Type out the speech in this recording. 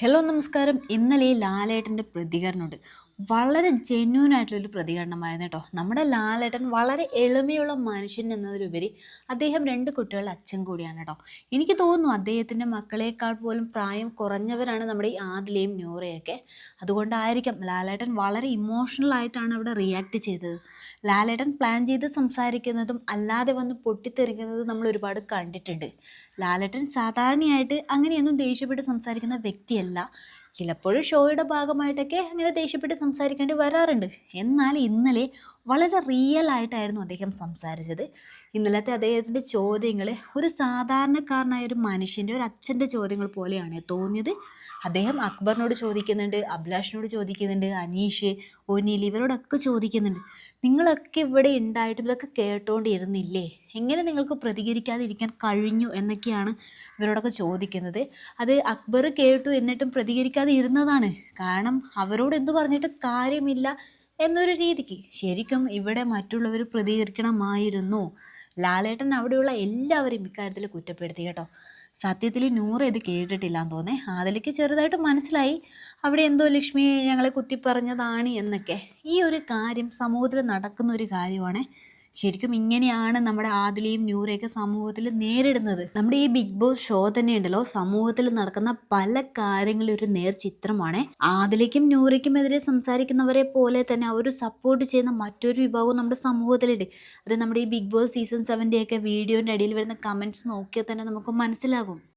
Hello നമസ്കാരം. ഇന്നലെ ലാലേട്ടൻ്റെ പ്രതികരണമുണ്ട്. വളരെ ജെന്യൂൻ ആയിട്ടുള്ളൊരു പ്രതികരണമായിരുന്നു കേട്ടോ. നമ്മുടെ ലാലേട്ടൻ വളരെ എളിമയുള്ള മനുഷ്യൻ എന്നതിലുപരി അദ്ദേഹം രണ്ട് കുട്ടികളുടെ അച്ഛൻ കൂടിയാണ് കേട്ടോ. എനിക്ക് തോന്നുന്നു അദ്ദേഹത്തിൻ്റെ മക്കളേക്കാൾ പോലും പ്രായം കുറഞ്ഞവരാണ് നമ്മുടെ ഈ ആദിലയും നൂറയൊക്കെ. അതുകൊണ്ടായിരിക്കാം ലാലേട്ടൻ വളരെ ഇമോഷണൽ ആയിട്ടാണ് അവിടെ റിയാക്ട് ചെയ്തത്. ലാലേട്ടൻ പ്ലാൻ ചെയ്ത് സംസാരിക്കുന്നതും അല്ലാതെ വന്ന് പൊട്ടിത്തെറിക്കുന്നതും നമ്മൾ ഒരുപാട് കണ്ടിട്ടുണ്ട്. ലാലേട്ടൻ സാധാരണയായിട്ട് അങ്ങനെയൊന്നും ദേഷ്യപ്പെട്ട് സംസാരിക്കുന്ന വ്യക്തിയല്ല. ചിലപ്പോഴും ഷോയുടെ ഭാഗമായിട്ടൊക്കെ അങ്ങനെ ദേഷ്യപ്പെട്ട് സംസാരിക്കേണ്ടി വരാറുണ്ട്. എന്നാൽ ഇന്നലെ വളരെ റിയൽ ആയിട്ടായിരുന്നു അദ്ദേഹം സംസാരിച്ചത്. ഇന്നലത്തെ അദ്ദേഹത്തിൻ്റെ ചോദ്യങ്ങൾ ഒരു സാധാരണക്കാരനായ ഒരു മനുഷ്യൻ്റെ ഒരു അച്ഛൻ്റെ ചോദ്യങ്ങൾ പോലെയാണ് തോന്നിയത്. അദ്ദേഹം അക്ബറിനോട് ചോദിക്കുന്നുണ്ട്, അഭിലാഷിനോട് ചോദിക്കുന്നുണ്ട്, അനീഷ്, ഒനിൽ ഇവരോടൊക്കെ ചോദിക്കുന്നുണ്ട്, നിങ്ങളൊക്കെ ഇവിടെ ഉണ്ടായിട്ടും ഇതൊക്കെ കേട്ടോണ്ടിരുന്നില്ലേ, എങ്ങനെ നിങ്ങൾക്ക് പ്രതികരിക്കാതിരിക്കാൻ കഴിഞ്ഞു എന്നൊക്കെയാണ് ഇവരോടൊക്കെ ചോദിക്കുന്നത്. അത് അക്ബർ കേട്ടു എന്നിട്ടും പ്രതികരിക്കാതെ ഇരുന്നതാണ്. കാരണം അവരോട് എന്തു പറഞ്ഞിട്ട് കാര്യമില്ല എന്നൊരു രീതിക്ക്. ശരിക്കും ഇവിടെ മറ്റുള്ളവർ പ്രതികരിക്കണമായിരുന്നു. ലാലേട്ടൻ അവിടെയുള്ള എല്ലാവരെയും ഇക്കാര്യത്തിൽ കുറ്റപ്പെടുത്തി കേട്ടോ. സത്യത്തിൽ നൂറ് ഇത് കേട്ടിട്ടില്ലാന്ന് തോന്നേ. ആദിലയ്ക്ക് ചെറുതായിട്ട് മനസ്സിലായി അവിടെ എന്തോ ലക്ഷ്മിയെ ഞങ്ങളെ കുത്തിപ്പറഞ്ഞതാണ് എന്നൊക്കെ. ഈ ഒരു കാര്യം സമൂഹത്തിൽ നടക്കുന്ന ഒരു കാര്യമാണ്. ശരിക്കും ഇങ്ങനെയാണ് നമ്മുടെ ആദിലയും നൂറയൊക്കെ സമൂഹത്തിൽ നേരിടുന്നത്. നമ്മുടെ ഈ ബിഗ് ബോസ് ഷോ തന്നെ ഉണ്ടല്ലോ, സമൂഹത്തിൽ നടക്കുന്ന പല കാര്യങ്ങളും ഒരു നേർ ചിത്രമാണ്. ആദിലയ്ക്കും നൂറയ്ക്കും എതിരെ സംസാരിക്കുന്നവരെ പോലെ തന്നെ അവർ സപ്പോർട്ട് ചെയ്യുന്ന മറ്റൊരു വിഭാഗവും നമ്മുടെ സമൂഹത്തിലുണ്ട്. അത് നമ്മുടെ ഈ ബിഗ് ബോസ് സീസൺ 7 ഒക്കെ വീഡിയോൻ്റെ അടിയിൽ വരുന്ന കമൻറ്റ്സ് നോക്കിയാൽ തന്നെ നമുക്ക് മനസ്സിലാകും.